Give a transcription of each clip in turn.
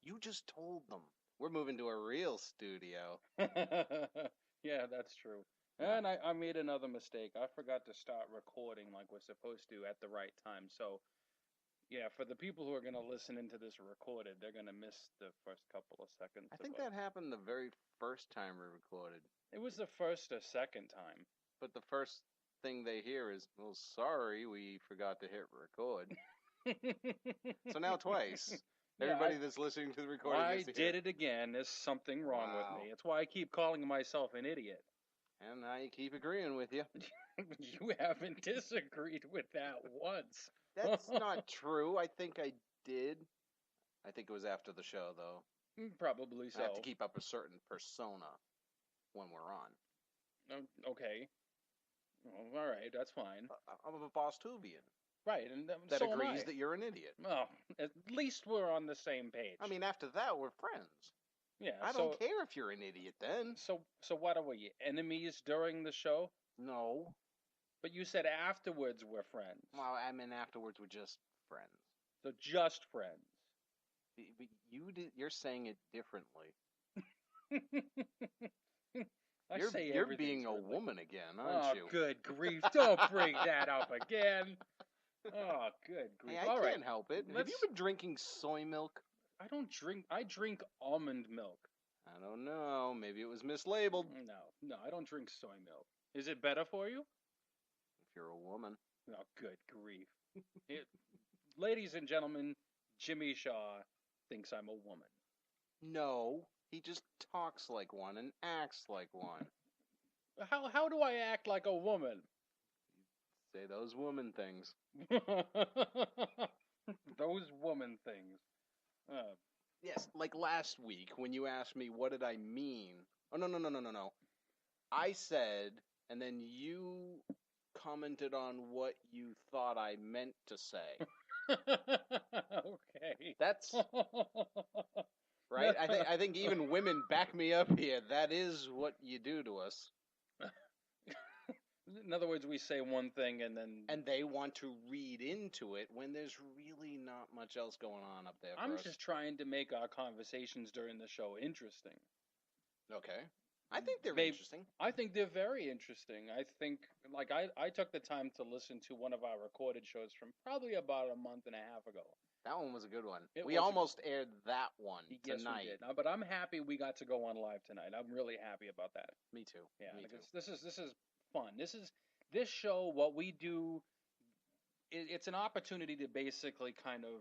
You just told them. We're moving to a real studio. Yeah, that's true. Yeah. And I made another mistake. I forgot to start recording like we're supposed to at the right time. So, yeah, for the people who are going to listen into this recorded, they're going to miss the first couple of seconds I of think us. that happened the very first time we recorded. It was the first or second time. But the first thing they hear is, well, sorry, we forgot to hit record. So now twice. Yeah, Everybody that's listening to the recording I gets to hear did it. it again. There's something wrong with me. Wow. That's why I keep calling myself an idiot. And I keep agreeing with you. You haven't disagreed with that once. That's not true. I think I did. I think it was after the show, though. Probably I have to so. keep up a certain persona when we're on. Okay. Well, all right, that's fine. I'm a Bost-Whovian Right, and that so am agrees I. that you're an idiot. Well, at least we're on the same I page. mean, after that, we're friends. Yeah. I don't care if you're an idiot then. So what are we, enemies during the show? No. But you said afterwards we're friends. Well, I mean, afterwards, we're just friends. So just friends. But you're saying it differently. I You're say you're everything's being a really. woman again, aren't Oh, you? good grief! Don't bring that up again. Oh, good Hey, grief! I All right, can't help it. Have you let's. been drinking soy milk? I don't drink. I drink almond milk. I don't know. Maybe it was mislabeled. No, I don't drink soy milk. Is it better for you? If you're a woman. Oh, good grief! It, ladies and gentlemen, Jimmy Shaw thinks I'm a woman. No, he just talks like one and acts like one. How do I act like a woman? Say those woman things. Those woman things. Uh, Yes, like last week when you asked me what did I mean. Oh no. I said, and then you commented on what you thought I meant to say. okay. That's right. I think even women back me up here. That is what you do to us. In other words, we say one thing and then And they want to read into it when there's really not much else going on up there I'm for us. just trying to make our conversations during the show interesting. Okay. I think they're Maybe interesting. I think they're very interesting. I think like I took the time to listen to one of our recorded shows from probably about a month and a half ago. That one was a good one. It We was almost aired that one yes we tonight. did. But I'm happy we got to go on live tonight. I'm really happy about that. Me too. Yeah, Me too. because this is fun. This show what we do it's an opportunity to basically kind of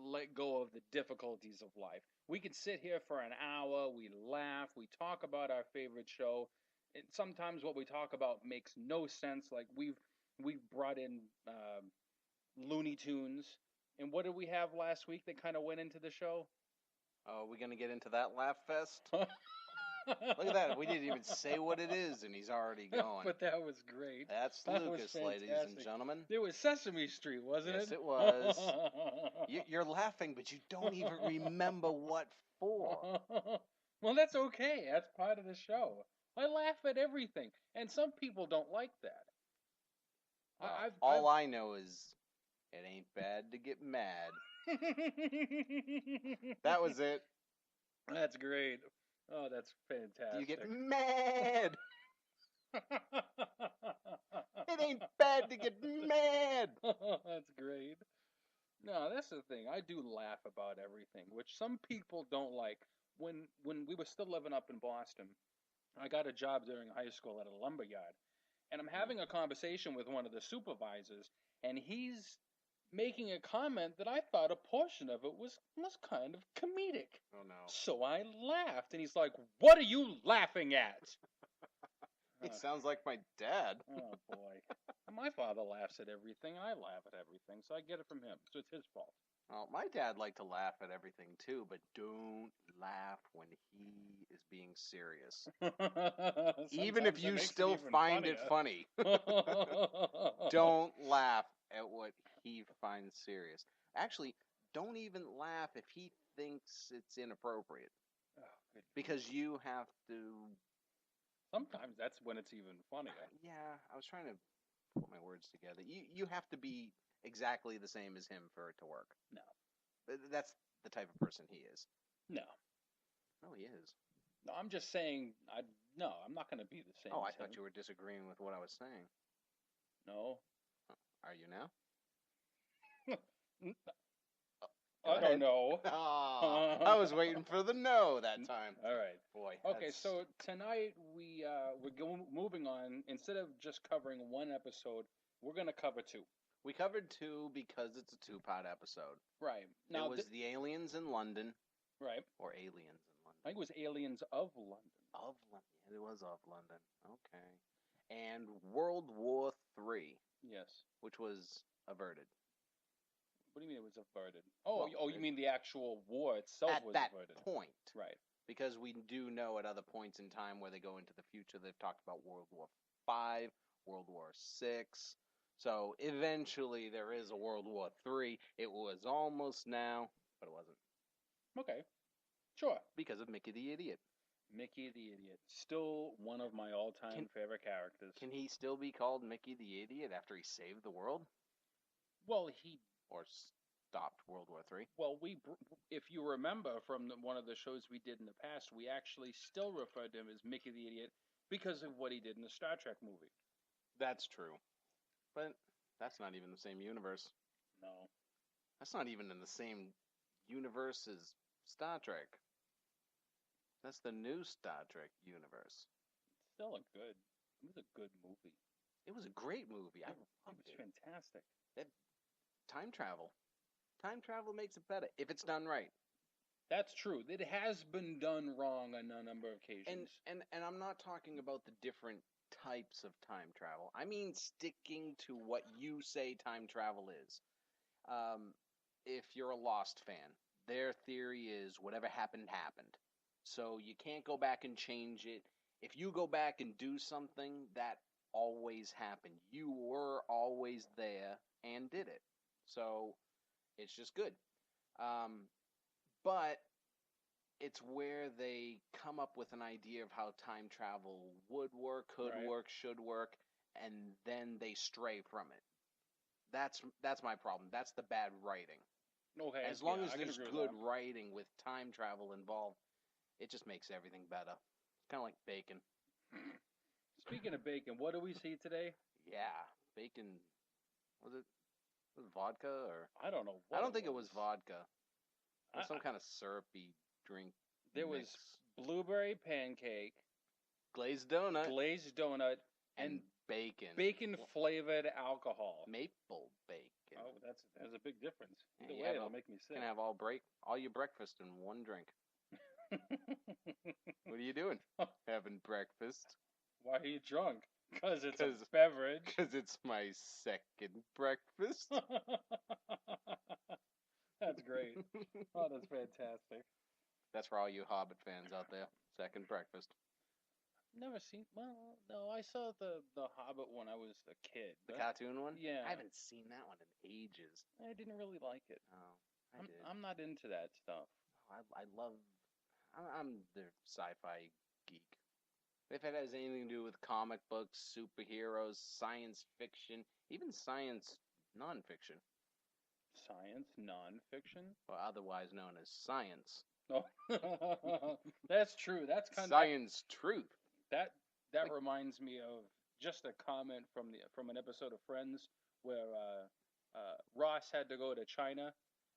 let go of the difficulties of life. We can sit here for an hour, we laugh, we talk about our favorite show. And sometimes what we talk about makes no sense. Like we've brought in Looney Tunes, and what did we have last week that kind of went into the show? Oh, are we gonna get into that laugh fest? Look at that. We didn't even say what it is, and he's already going. But that was great. That's That was Lucas, ladies and fantastic. gentlemen. It was Sesame Street, wasn't Yes, it? it was. You're laughing, but you don't even remember what for. Well, that's okay. That's part of the show. I laugh at everything, and some people don't like that. Well, I've all I know is it ain't bad to get mad. That was it. That's great. Oh, that's Do you get fantastic. mad? It ain't bad to get mad. That's great. No, that's the thing. I do laugh about everything, which some people don't like. When we were still living up in Boston, I got a job during high school at a lumber yard, and I'm having a conversation with one of the supervisors, and he's making a comment that I thought a portion of it was kind of comedic. Oh no. So I laughed, and he's like, "What are you laughing at?" He Uh, sounds like my dad. oh boy. My father laughs at everything, and I laugh at everything, so I get it from him. So it's his fault. Well, my dad liked to laugh at everything too, but don't laugh when he is being serious. Even if Sometimes it you makes it still even find it funny, funnier. don't laugh at what he finds serious. Actually, don't even laugh if he thinks it's inappropriate, Oh, good grief. because you have to. Sometimes that's when it's even funnier. Yeah, I was trying to put my words together. You have to be exactly the same as him for it to work. No. That's the type of person he is. No, No, he is. no. I'm just saying. No, I'm not going to be the same. Oh, I as thought him. you were disagreeing with what I was saying. No. Are you now? N- Go I ahead. don't know. I was waiting for the no that time. All right. Boy. Okay, so tonight we're moving on. Instead of just covering one episode, we're gonna cover two. we covered 2 because it's a 2-part episode. Right It now, was the aliens in London, right. or aliens in London. I think it was Aliens of London. Of London. It was of London. Okay. And World War III, Yes. which was averted. What do you mean it was averted? Oh, Well, you mean the actual war itself At was that averted? point. Right. Because we do know at other points in time where they go into the future, they've talked about World War V, World War VI. So eventually there is a World War III. It was almost now, but it wasn't. Okay. Sure. Because of Mickey the Idiot. Mickey the Idiot, still one of my all-time favorite characters. Can he still be called Mickey the Idiot after he saved the world? Well, he Or stopped World War III? Well, if you remember from one of the shows we did in the past, we actually still referred to him as Mickey the Idiot because of what he did in the Star Trek movie. That's true. But that's not even the same universe. No. That's not even in the same universe as Star Trek. That's the new Star Trek universe. Still it was a good movie. It was a great movie. I loved it. It Was fantastic. Time travel. Time travel makes it better if it's done right. That's true. It has been done wrong on a number of occasions. And I'm not talking about the different types of time travel. I mean sticking to what you say time travel is. If you're a Lost fan, their theory is whatever happened, happened. So you can't go back and change it. If you go back and do something, that always happened. You were always there and did it. So it's just good. But it's where they come up with an idea of how time travel would work, could work, should work, and then they stray from it. That's my problem. That's the bad writing. Okay. As long as there's good writing with time travel involved, it just makes everything better. It's kind of like bacon. Speaking of bacon, what do we see today? Yeah, bacon. Was it vodka or? I don't know. I don't think it was vodka. It was some kind of syrupy drink. There was blueberry pancake, glazed donut, and bacon. Bacon flavored alcohol. Maple bacon. Oh, there's a big difference. Either Yeah, way, it'll make me sick. You can have all your breakfast in one drink. What are you doing? Having breakfast. Why are you drunk? Because it's a beverage. Because it's my second breakfast. That's great. Oh, that's fantastic. That's for all you Hobbit fans out there. Second breakfast. Never seen. Well, no, I saw the Hobbit when I was a kid. The cartoon one? Yeah. I haven't seen that one in ages. I didn't really like it. Oh, I'm not into that stuff. I love. I'm the sci-fi geek. If it has anything to do with comic books, superheroes, science fiction, even science nonfiction. Science nonfiction? Or otherwise known as science. Oh, that's true. That's kind science truth. That reminds me of just a comment from an episode of Friends where Ross had to go to China,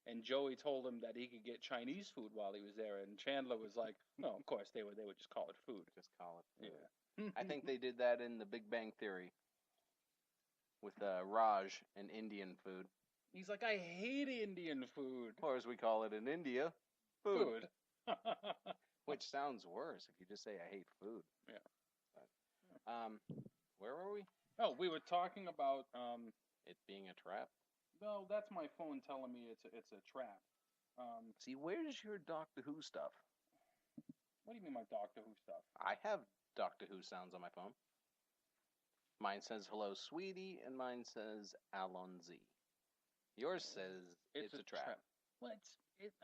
and Joey told him that he could get Chinese food while he was there, and Chandler was like, "No, of course they would just call it food. Just call it food." Yeah. I think they did that in The Big Bang Theory with Raj and Indian food. He's like, "I hate Indian food," or as we call it in India, food. Which sounds worse if you just say I hate food. Yeah. But, where were we? Oh, we were talking about it being a trap. No, that's my phone telling me it's a trap. See, where's your Doctor Who stuff? What do you mean my Doctor Who stuff? I have Doctor Who sounds on my phone. Mine says hello, sweetie, and mine says Alonzi. Yours says it's a trap. Well,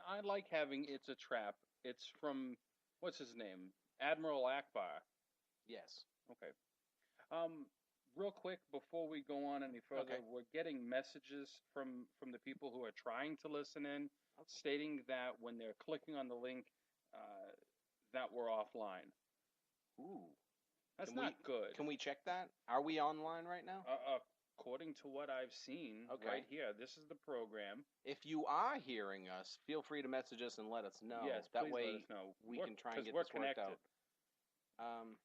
I like having it's a trap. It's from what's his name? Admiral Akbar. Yes. Okay. real quick before we go on any further, Okay. we're getting messages from the people who are trying to listen in, Okay. stating that when they're clicking on the link, that we're offline. Ooh. That's Can not good. Can we check that? Are we online right now? According to what I've seen Okay. right here, this is the program. If you are hearing us, feel free to message us and let us know. Yes, that please way let us know. we can try and get we're this worked connected. out.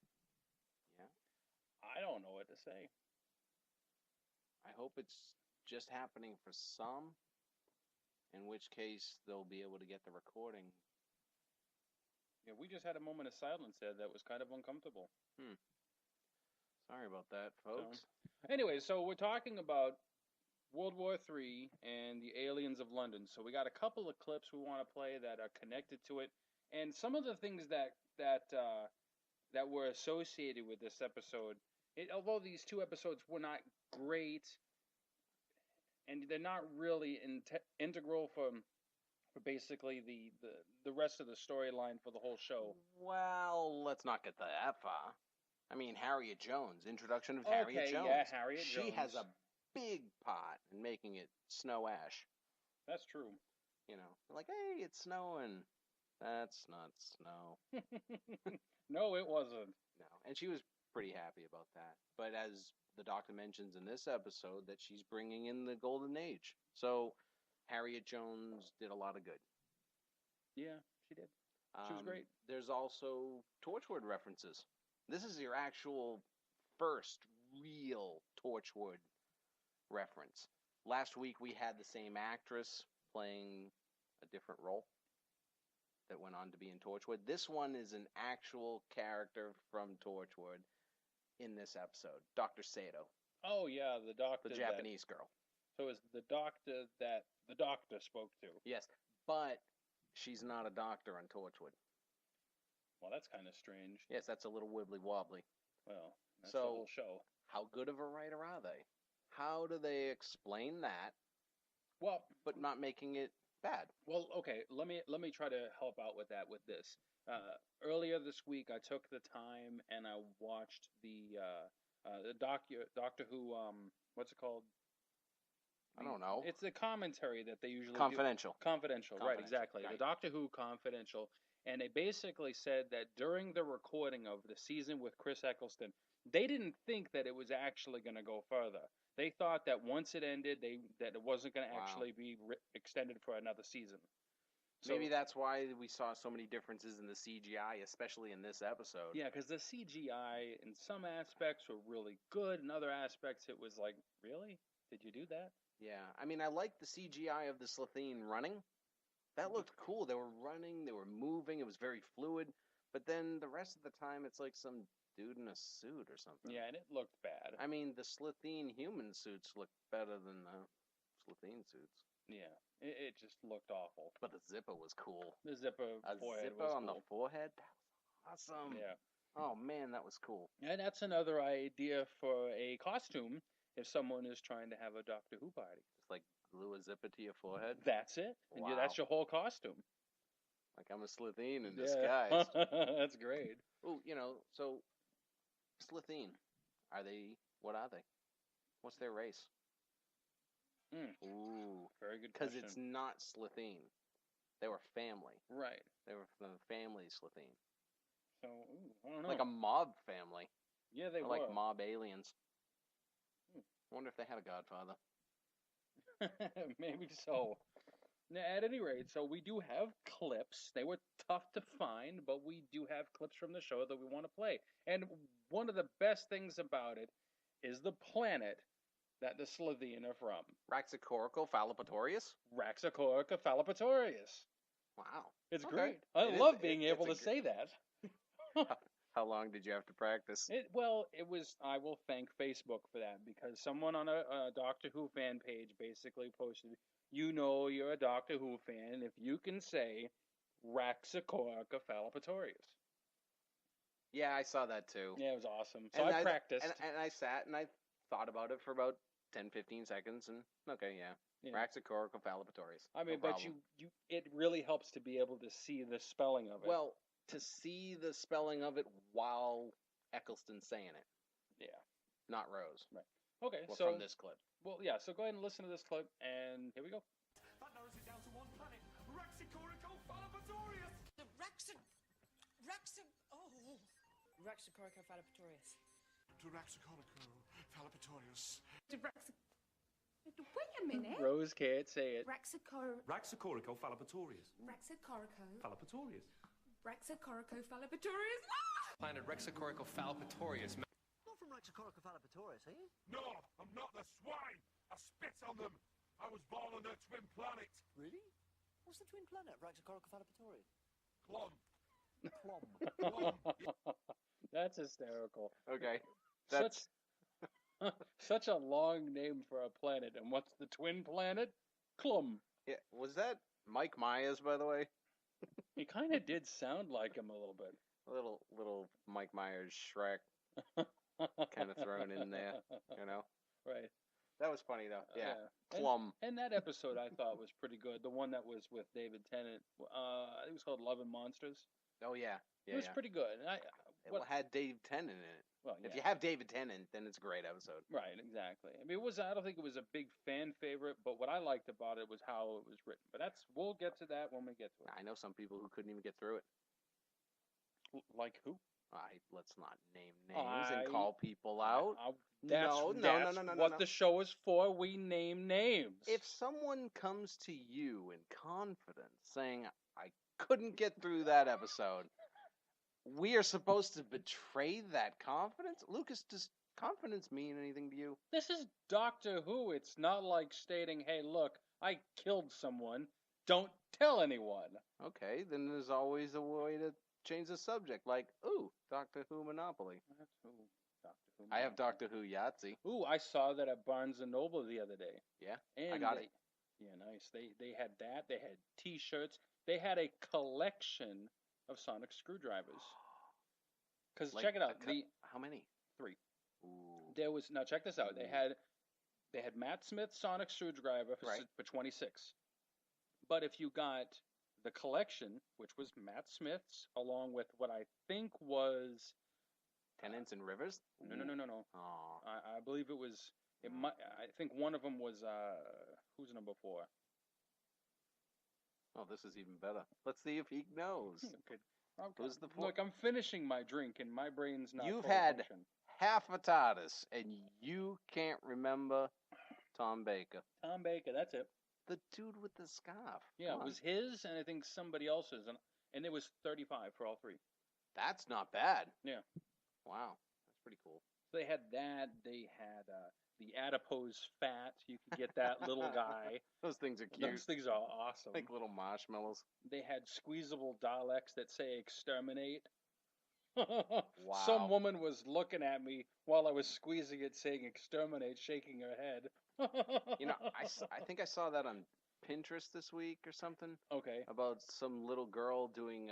Yeah. I don't know what to say. I hope it's just happening for some, in which case they'll be able to get the recording. Yeah, we just had a moment of silence there that was kind of uncomfortable. Sorry about that, folks. Anyway, so we're talking about World War III and the aliens of London. So we got a couple of clips we want to play that are connected to it, and some of the things that were associated with this episode. Although these two episodes were not great, and they're not really integral for basically the rest of the storyline for the whole show. Well, let's not get that far. I mean, Harriet Jones, introduction of Harriet Jones. Yeah, Harriet She Jones. has a big part in making it snow ash. That's true. You know, like, hey, it's snowing. That's not snow. No, it wasn't. No, and she was pretty happy about that. But as the Doctor mentions in this episode, that she's bringing in the golden age. So Harriet Jones did a lot of good. Yeah, she did. She was great. There's also Torchwood references. This is your actual first real Torchwood reference. Last week we had the same actress playing a different role that went on to be in Torchwood. This one is an actual character from Torchwood in this episode, Dr. Sato. Oh yeah, the doctor. The Japanese girl. So it's the doctor that the Doctor spoke to. Yes, but she's not a doctor on Torchwood. Well, that's kind of strange. Yes, that's a little wibbly wobbly. Well, that's the whole show. How good of a writer are they? How do they explain that? Well, but not making it bad. Well, okay. Let me try to help out with that with this. Earlier this week, I took the time and I watched the Doctor Who. What's it called? I don't know. It's the commentary that they usually Confidential. do. Confidential. Right, exactly. Right. The Doctor Who Confidential. And they basically said that during the recording of the season with Chris Eccleston, they didn't think that it was actually going to go further. They thought that once it ended, that it wasn't going to actually be extended for another season. So, maybe that's why we saw so many differences in the CGI, especially in this episode. Yeah, because the CGI in some aspects were really good. In other aspects, it was like, really? Did you do that? Yeah, I mean, I liked the CGI of the Slitheen running. That looked cool. They were running, they were moving, it was very fluid. But then the rest of the time, it's like some dude in a suit or something. Yeah, and it looked bad. I mean, the Slitheen human suits looked better than the Slitheen suits. Yeah, it just looked awful. But the zipper was cool. The zipper forehead was on cool. The forehead? That was awesome. Yeah. Oh, man, that was cool. And that's another idea for a costume if someone is trying to have a Doctor Who party. Just like glue a zipper to your forehead? That's it. Wow. And that's your whole costume. Like I'm a Slitheen in disguise. That's great. Oh, so Slitheen, what are they? What's their race? Ooh. Very good question. Because it's not Slitheen. They were family. Right. They were from the family Slitheen. So, I don't know. Like a mob family. Yeah, they were. Like mob aliens. I wonder if they had a godfather. Maybe so. Now, at any rate, so we do have clips. They were tough to find, but we do have clips from the show that we want to play. And one of the best things about it is the planet that the Slitheen are from. Raxacorical Fallopatorius? Raxacorica Fallopatorius. Wow. It's great. I love being able to say that. How long did you have to practice? I will thank Facebook for that, because someone on a Doctor Who fan page basically posted, you're a Doctor Who fan if you can say Raxacorica Fallopatorius. Yeah, I saw that too. Yeah, it was awesome. So I practiced. And I sat and I thought about it for about 10-15 seconds, and okay, yeah. Raxacorica Fallopatorius. I mean, but it really helps to be able to see the spelling of it. Well, to see the spelling of it while Eccleston's saying it. Yeah. not Rose. Right. Okay, Well, so from this clip. well, yeah. So go ahead and listen to this clip, and here we go. That narrows it down to one planet, Raxicoricophalapatorius. The Raxicoricophalapatorius. To Raxicoricophalapatorius. Wait a minute. Rose can't say it. Raxicoricophalapatorius. Raxicoricophalapatorius. Phalapatorius. Planet Raxicoricophalapatorius. Not from Raxicoricophalapatorius, are you? No, I'm not the swine. I spit on them. I was born on their twin planet. Really? What's the twin planet, Raxicoricophalapatorius? Clom. Plum. That's hysterical. Okay. Such such a long name for a planet. And what's the twin planet? Clum. Yeah, was that Mike Myers, by the way? He kind of did sound like him a little bit. Little Mike Myers Shrek kind of thrown in there, you know? Right. That was funny, though. Yeah. And- Plum. And that episode I thought was pretty good. The one that was with David Tennant. I think it was called Love and Monsters. Oh, yeah. It was pretty good. And It had Dave Tennant in it. well, yeah. If you have David Tennant, then it's a great episode. Right, exactly. I mean, I don't think it was a big fan favorite, but what I liked about it was how it was written. But we'll get to that when we get to it. I know some people who couldn't even get through it. Like who? Let's not name names and call people out. That's No, what the show is for. We name names. If someone comes to you in confidence saying, I couldn't get through that episode, we are supposed to betray that confidence? Lucas, does confidence mean anything to you? This is Doctor Who. It's not like stating, hey, look, I killed someone. Don't tell anyone. Okay, then there's always a way to change the subject, like, ooh, Doctor Who Monopoly. That's who Doctor Who. I have Doctor Who Yahtzee. Ooh, I saw that at Barnes & Noble the other day. Yeah, And I got it. Yeah, nice. They had that. They had T-shirts. They had a collection of sonic screwdrivers. Because check it out. How many? 3. Ooh. There was now check this out. They had Matt Smith's sonic screwdriver for 26. But if you got the collection, which was Matt Smith's, along with what I think was Tennants and Rivers? no. Aw. I believe it was. It might. I think one of them was who's number 4? Oh, this is even better. Let's see if he knows. Okay. Who's the 4? Look, I'm finishing my drink and my brain's not. You've fully had functioning. half a TARDIS, and you can't remember Tom Baker. Tom Baker. That's it. The dude with the scarf. Yeah, Come it on. was his, and I think somebody else's, and it was 35 for all 3. That's not bad. Yeah. Wow. That's pretty cool. So they had that. They had the adipose fat. You could get that little guy. Those things are cute. Those things are awesome. Like little marshmallows. They had squeezable Daleks that say exterminate. Wow. Some woman was looking at me while I was squeezing it saying exterminate, shaking her head. You know, I think I saw that on Pinterest this week or something Okay. about some little girl doing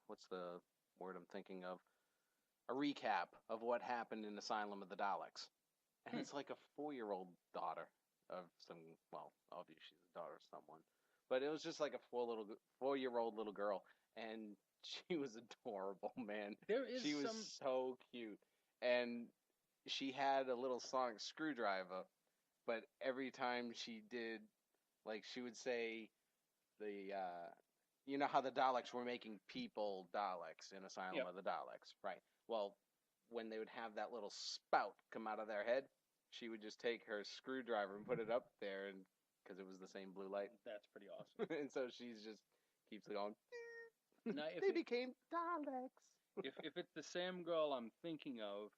what's the word I'm thinking of? A recap of what happened in Asylum of the Daleks. And it's like a 4-year-old daughter of some, well, obviously she's the daughter of someone. But it was just like a 4-year-old little girl. And she was adorable, man. She was so cute. And she had a little sonic screwdriver. But every time she did, like, she would say you know how the Daleks were making people Daleks in Asylum of the Daleks, right? Well, when they would have that little spout come out of their head, she would just take her screwdriver and put it up there, and because it was the same blue light. That's pretty awesome. And so she's just keeps going. Now, They became Daleks. if it's the same girl I'm thinking of,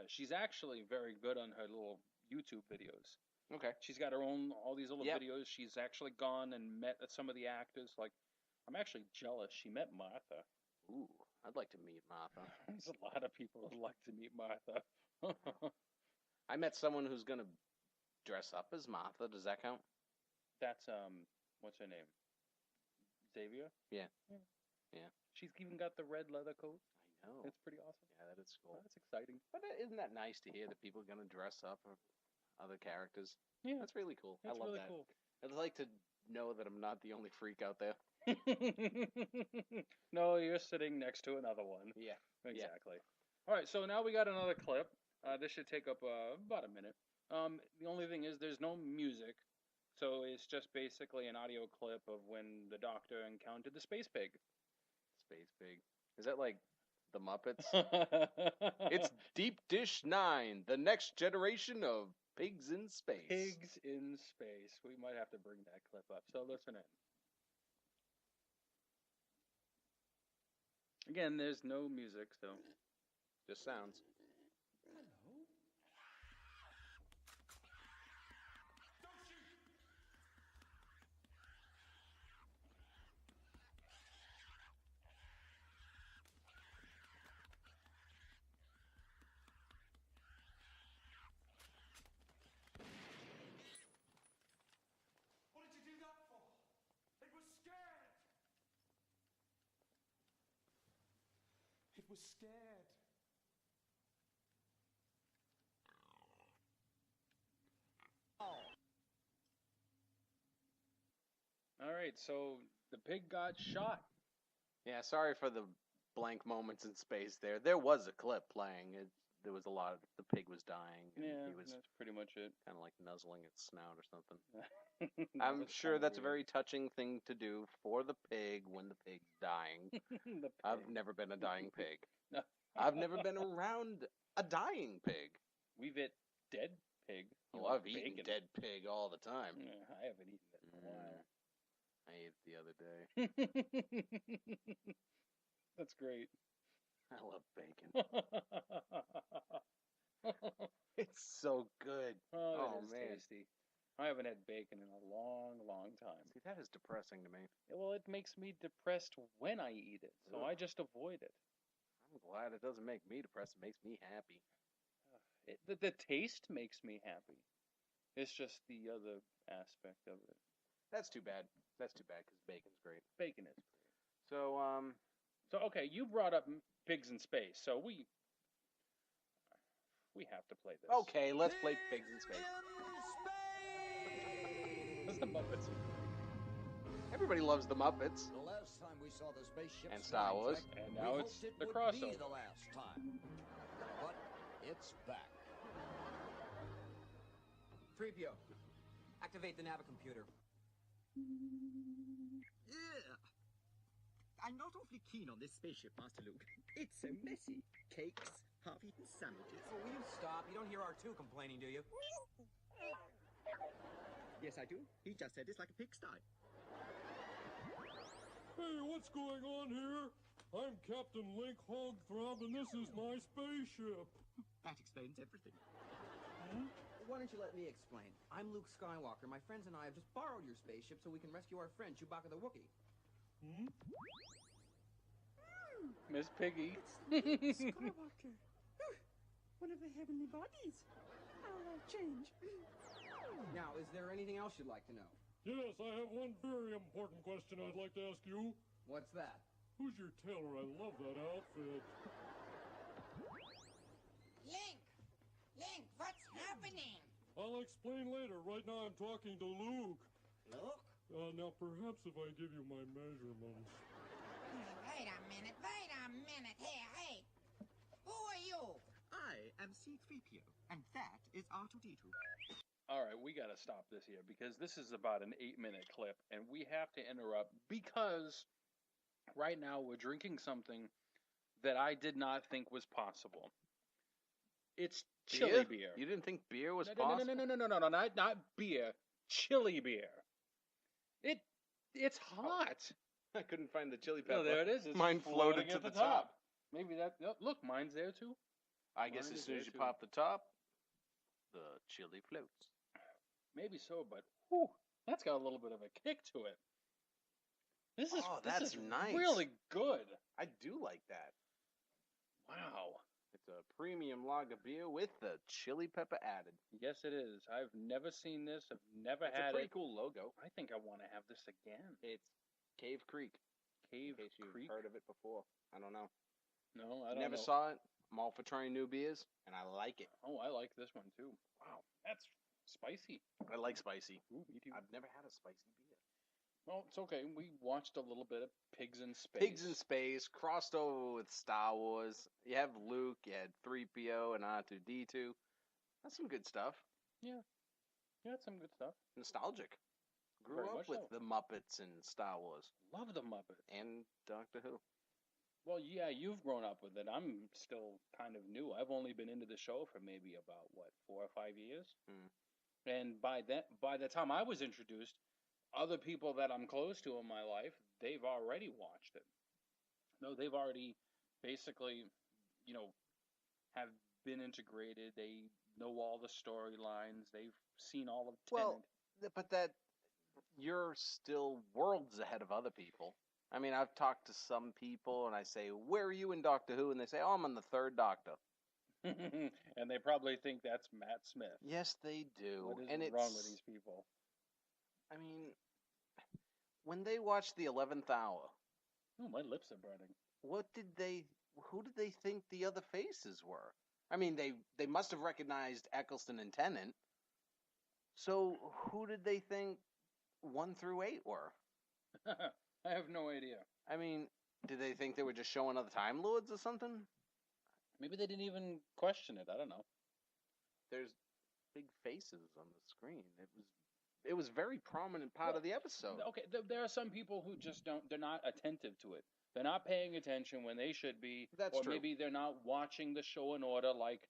she's actually very good on her little YouTube videos. Okay. She's got her own, all these little Yep. videos. She's actually gone and met some of the actors. Like, I'm actually jealous. She met Martha. Ooh, I'd like to meet Martha. There's a lot of people who'd like to meet Martha. I met someone who's gonna dress up as Martha. Does that count? That's, what's her name? Xavier? Yeah. Yeah. She's even got the red leather coat. I know. It's pretty awesome. Yeah, that is cool. That's exciting. But isn't that nice to hear that people are gonna dress up or other characters? Yeah. That's really cool. That's I love really that. cool. I'd like to know that I'm not the only freak out there. No, you're sitting next to another one. Yeah. Exactly. All right, so now we got another clip. This should take up about a minute. The only thing is there's no music, so it's just basically an audio clip of when the Doctor encountered the space pig. Space Pig. Is that like the Muppets? It's Deep Dish 9, the next generation of pigs in space. Pigs in space. We might have to bring that clip up. So listen in. Again, there's no music, so Just sounds. What did you do that for? It was scared. It was scared. all right. So the pig got shot. Yeah, sorry for the blank moments in space there. There was a clip playing. There was a lot of the pig was dying. And Yeah, he was that's pretty much it. kind of like nuzzling its snout or something. That I'm was sure kinda that's a weird. very touching thing to do for the pig when the pig's dying. The I've pig. never been a dying pig. No. I've never been around a dying pig. We've hit dead pig. You Oh, know, I've eaten bacon. dead pig all the time. Yeah, I haven't eaten it in a while. I ate it the other day. That's great. I love bacon. It's so good. Oh, that is man. tasty. I haven't had bacon in a long, long time. See, that is depressing to me. Well, it makes me depressed when I eat it, so I just avoid it. I'm glad it doesn't make me depressed. It makes me happy. The taste makes me happy. It's just the other aspect of it. That's too bad. That's too bad because bacon's great. Bacon is great. So, So okay, you brought up pigs in space, so we have to play this. okay, let's play Pigs in Space. That's the Muppets. Everybody loves the Muppets. The last time we saw the spaceship And Star Wars. And we now hoped it's it the would crossover. be the last time. But it's back. 3PO, activate the navicomputer. Yeah. I'm not awfully keen on this spaceship, Master Luke. It's so messy. Cakes, half-eaten sandwiches. Oh, will you stop? You don't hear R2 complaining, do you? Yes, I do. He just said it's like a pigsty. Hey, what's going on here? I'm Captain Link Hogthrob, and this is my spaceship. That explains everything. Why don't you let me explain? I'm Luke Skywalker. My friends and I have just borrowed your spaceship so we can rescue our friend, Chewbacca the Wookiee. Miss Piggy. Skywalker. One of the heavenly bodies. I'll change. Now, is there anything else you'd like to know? Yes, I have one very important question I'd like to ask you. What's that? Who's your tailor? I love that outfit. Link, what's happening? I'll explain later. Right now I'm talking to Luke. Luke? Now perhaps if I give you my measurements. Wait a minute. Hey. Who are you? I am C-3PO, and that is R2-D2. All right, we got to stop this here because this is about an 8-minute clip, and we have to interrupt because right now we're drinking something that I did not think was possible. It's chili beer. You didn't think beer was No, possible? no, not beer. Chili beer. It's hot. I couldn't find the chili pepper. Oh, there it is. It's Mine floated floating to at the the top. Maybe that. Oh, look, mine's there too. I guess Mine as is soon there as you too. pop the top, the chili floats. Maybe so, but whew, that's got a little bit of a kick to it. This is That's nice. Really good. I do like that. Wow. It's a premium lager beer with the chili pepper added. Yes, it is. I've never seen this. I've never It's had a pretty it. cool logo. I think I want to have this again. It's Cave Creek. Cave in case you've Creek. heard of it before. I don't know. No, I don't Never know. saw it. I'm all for trying new beers, and I like it. Oh, I like this one too. Wow, that's spicy. I like spicy. Ooh, me too. I've never had a spicy beer. Well, it's okay. We watched a little bit of Pigs in Space. Pigs in Space, crossed over with Star Wars. You have Luke, you had 3PO and R2-D2. That's some good stuff. Yeah, that's some good stuff. Nostalgic. Grew Very up much with so. the Muppets and Star Wars. Love the Muppets. And Doctor Who. Well, yeah, you've grown up with it. I'm still kind of new. I've only been into the show for maybe about, 4 or 5 years. And by the time I was introduced, other people that I'm close to in my life, they've already watched it. No, they've already basically, have been integrated. They know all the storylines. They've seen all of Tenet. Well, but that you're still worlds ahead of other people. I mean, I've talked to some people and I say, "Where are you in Doctor Who?" And they say, "Oh, I'm on the third Doctor." And they probably think that's Matt Smith. Yes, they do. What is and wrong with these people? I mean, when they watched the 11th Hour, Oh, my lips are burning. Who did they think the other faces were? I mean, they must have recognized Eccleston and Tennant. So who did they think 1 through 8 were? I have no idea. I mean, did they think they were just showing other Time Lords or something? Maybe they didn't even question it. I don't know. There's big faces on the screen. It was very prominent part of the episode. Okay, there are some people who just they're not attentive to it. They're not paying attention when they should be. That's true. Or maybe they're not watching the show in order like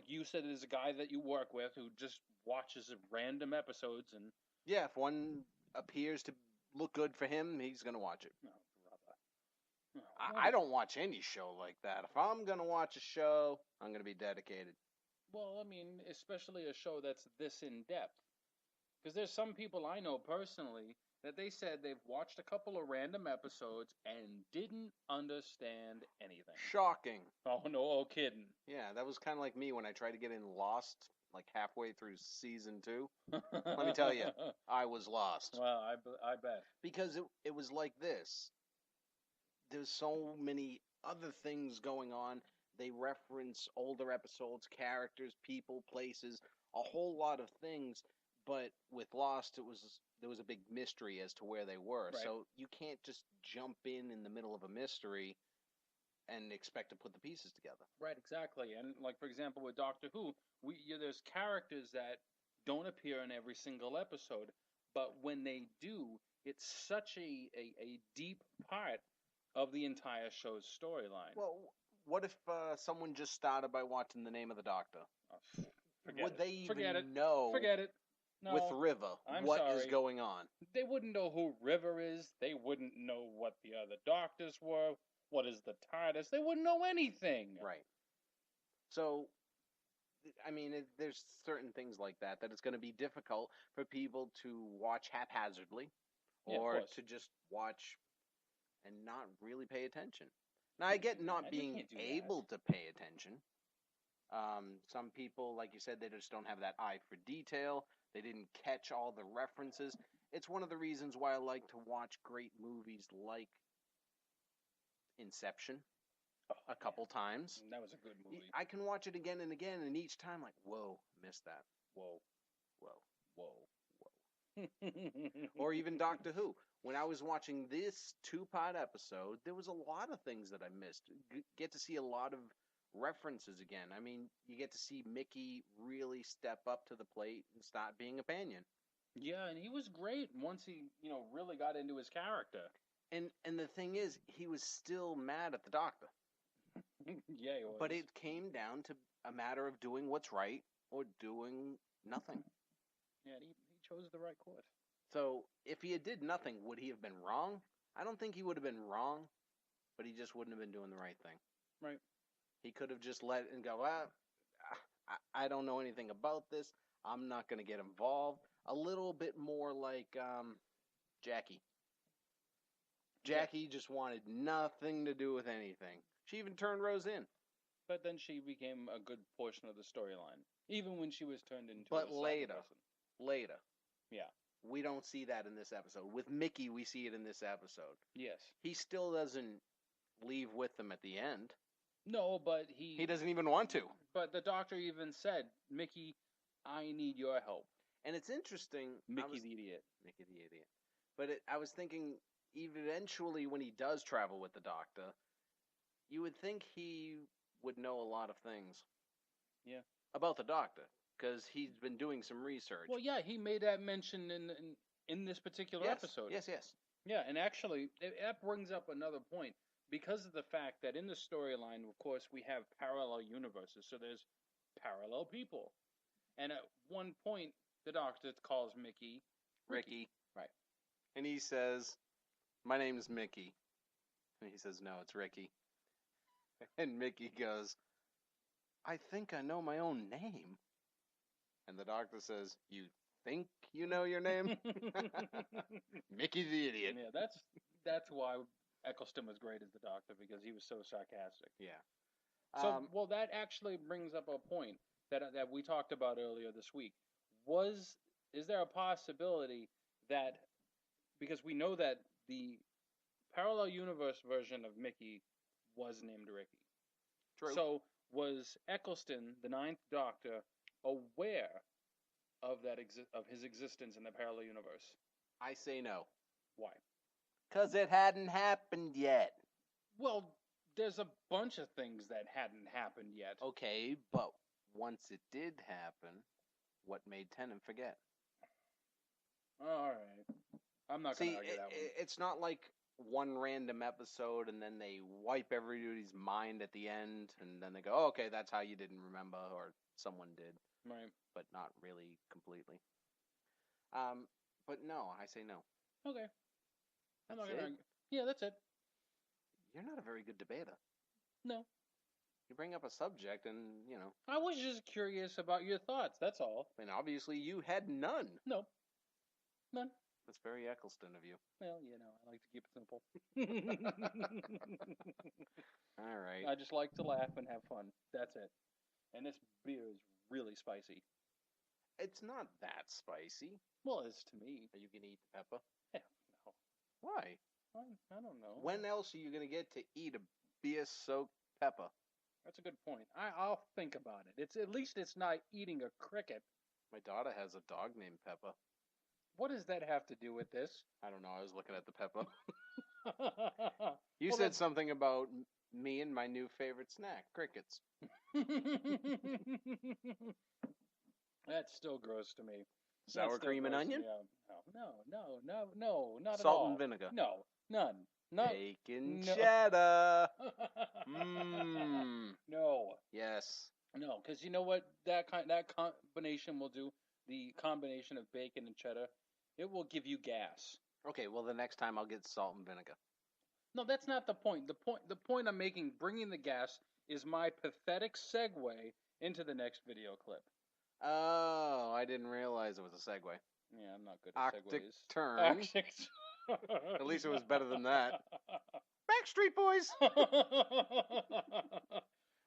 you said, there's a guy that you work with who just watches random episodes and... Yeah, if one appears to look good for him, he's going to watch it. No, brother. I don't watch any show like that. If I'm going to watch a show, I'm going to be dedicated. Well, I mean, especially a show that's this in-depth. Because there's some people I know personally that they said they've watched a couple of random episodes and didn't understand anything. Shocking. Oh, no kidding. Yeah, that was kind of like me when I tried to get in Lost, like halfway through season 2. Let me tell you, I was lost. Well, I bet. Because it was like this. There's so many other things going on. They reference older episodes, characters, people, places, a whole lot of things. But with Lost, there was a big mystery as to where they were. Right. So you can't just jump in the middle of a mystery and expect to put the pieces together. Right, exactly. And like for example, with Doctor Who, there's characters that don't appear in every single episode, but when they do, it's such a deep part of the entire show's storyline. Well, what if someone just started by watching The Name of the Doctor? Would they even know? Forget it. No, with River, what is going on? They wouldn't know who River is. They wouldn't know what the other doctors were. What is the TARDIS? They wouldn't know anything. Right. So, I mean, there's certain things like that it's going to be difficult for people to watch haphazardly or to just watch and not really pay attention. Now, I get not being able to pay attention. Some people, like you said, they just don't have that eye for detail. They didn't catch all the references. It's one of the reasons why I like to watch great movies like Inception a couple times. That was a good movie. I can watch it again and again, and each time, like, whoa, missed that. Whoa. Or even Doctor Who. When I was watching this 2-part episode, there was a lot of things that I missed. Get to see a lot of references again. I mean, you get to see Mickey really step up to the plate and start being a Banyan. Yeah, and he was great once he, really got into his character. And the thing is, he was still mad at the Doctor. Yeah, he was. But it came down to a matter of doing what's right or doing nothing. Yeah, he chose the right course. So, if he had did nothing, would he have been wrong? I don't think he would have been wrong, but he just wouldn't have been doing the right thing. Right. He could have just let it and go, I don't know anything about this. I'm not going to get involved. A little bit more like Jackie. Jackie just wanted nothing to do with anything. She even turned Rose in. But then she became a good portion of the storyline, even when she was turned into But a later. Yeah. We don't see that in this episode. With Mickey, we see it in this episode. Yes. He still doesn't leave with them at the end. No, but he doesn't even want to. But the Doctor even said, Mickey, I need your help. And it's interesting. Mickey the Idiot. But I was thinking, eventually, when he does travel with the Doctor, you would think he would know a lot of things. Yeah. About the Doctor, because he's been doing some research. Well, yeah, he made that mention in this particular episode. Yes. Yeah, and actually, that brings up another point. Because of the fact that in the storyline, of course, we have parallel universes, so there's parallel people. And at one point, the Doctor calls Mickey Ricky. Right. And he says, "My name's Mickey." And he says, "No, it's Ricky." And Mickey goes, "I think I know my own name." And the Doctor says, "You think you know your name?" Mickey's the idiot. Yeah, that's why Eccleston was great as the Doctor, because he was so sarcastic. Yeah. So, well, that actually brings up a point that we talked about earlier this week. Is there a possibility that, because we know that the parallel universe version of Mickey was named Ricky. True. So, was Eccleston, the Ninth Doctor, aware of his existence in the parallel universe? I say no. Why? Because it hadn't happened yet. Well, there's a bunch of things that hadn't happened yet. Okay, but once it did happen, what made Tennant forget? All right. I'm not going to argue that one. It's not like one random episode and then they wipe everybody's mind at the end and then they go, "Oh, okay, that's how you didn't remember," or someone did. Right. But not really completely. But no, I say no. Okay. I'm not That's going to it? argue. Yeah, that's it. You're not a very good debater. No. You bring up a subject and, I was just curious about your thoughts, that's all. and obviously you had none. No. None. That's very Eccleston of you. Well, I like to keep it simple. All right. I just like to laugh and have fun. That's it. And this beer is really spicy. It's not that spicy. Well, it's to me. Are you going to eat the pepper? Hell no. Why? I don't know. When else are you going to get to eat a beer-soaked pepper? That's a good point. I'll think about it. At least it's not eating a cricket. My daughter has a dog named Pepper. What does that have to do with this? I don't know. I was looking at the pepper. You said something about me and my new favorite snack, crickets. That's still gross to me. Sour cream and onion? Yeah. No, not at all. Salt and vinegar. No, none. No. Bacon cheddar. No. Yes. No, because you know what that combination will do? The combination of bacon and cheddar, it will give you gas. Okay, well the next time I'll get salt and vinegar. No, that's not the point. The point I'm making, bringing the gas, is my pathetic segue into the next video clip. Oh, I didn't realize it was a segue. Yeah, I'm not good at Arctic segues. turn. Arctic. At least it was better than that. Backstreet Boys.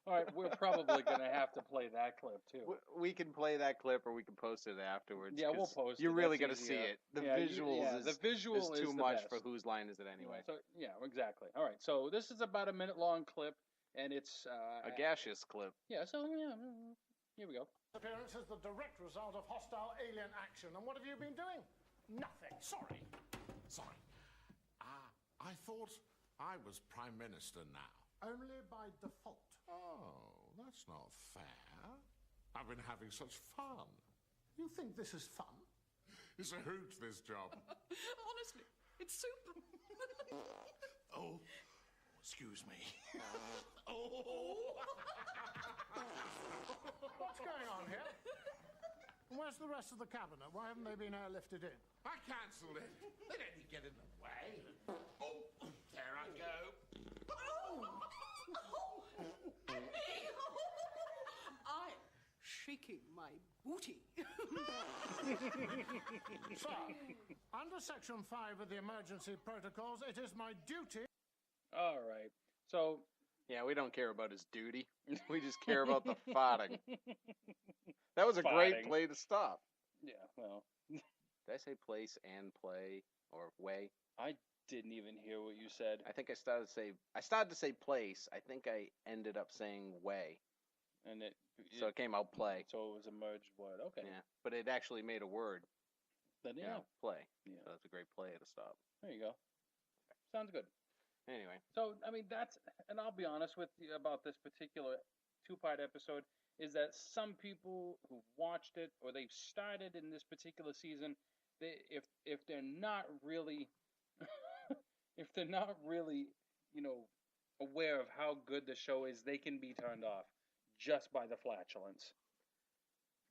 All right, we're probably going to have to play that clip, too. We can play that clip or we can post it afterwards. Yeah, we'll post it. You're really going to see it. The visuals is too much for whose line is it anyway. So, yeah, exactly. All right, so this is about a minute-long clip, and it's... a gaseous clip. Yeah, so, yeah, here we go. Appearance is the direct result of hostile alien action. And what have you been doing? Nothing. Sorry. I thought I was Prime Minister now. Only by default. Oh, that's not fair. I've been having such fun. You think this is fun? It's a hoot, this job. Honestly, it's super. Oh, excuse me. What's going on here? Where's the rest of the cabinet? Why haven't they been airlifted in? I cancelled it. They don't need to get in the way. Oh, there I go. I'm shaking my booty. Sir, under Section 5 of the emergency protocols, it is my duty... All right, so... Yeah, we don't care about his duty. We just care about the farting. That was a great play to stop. Yeah, well... Did I say place and play or way? I didn't even hear what you said. I think I started to say place. I think I ended up saying way. And so it came out play. So it was a merged word. Okay. Yeah, but it actually made a word. Then you know, play. Yeah. So that's a great play to stop. There you go. Sounds good. Anyway. So, I mean, and I'll be honest with you about this particular 2-part episode, is that some people who've watched it or they've started in this particular season, if they're not really, if they're not really, aware of how good the show is, they can be turned off just by the flatulence.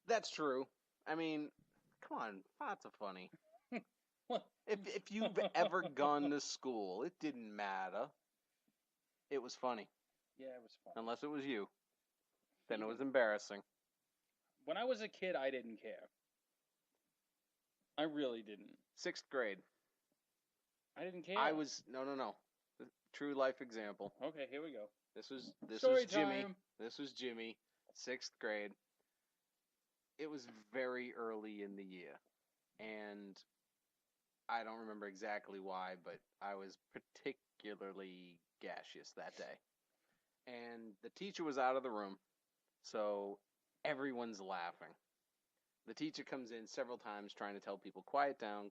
That's true. I mean, come on, farts are funny. If you've ever gone to school, it didn't matter. It was funny. Yeah, it was funny. Unless it was you. Then it was embarrassing. When I was a kid, I didn't care. I really didn't. 6th grade. I didn't care. No. True life example. Okay, here we go. This was Jimmy. Time. This was Jimmy, 6th grade. It was very early in the year, and I don't remember exactly why, but I was particularly gaseous that day. And the teacher was out of the room, so everyone's laughing. The teacher comes in several times trying to tell people, quiet down,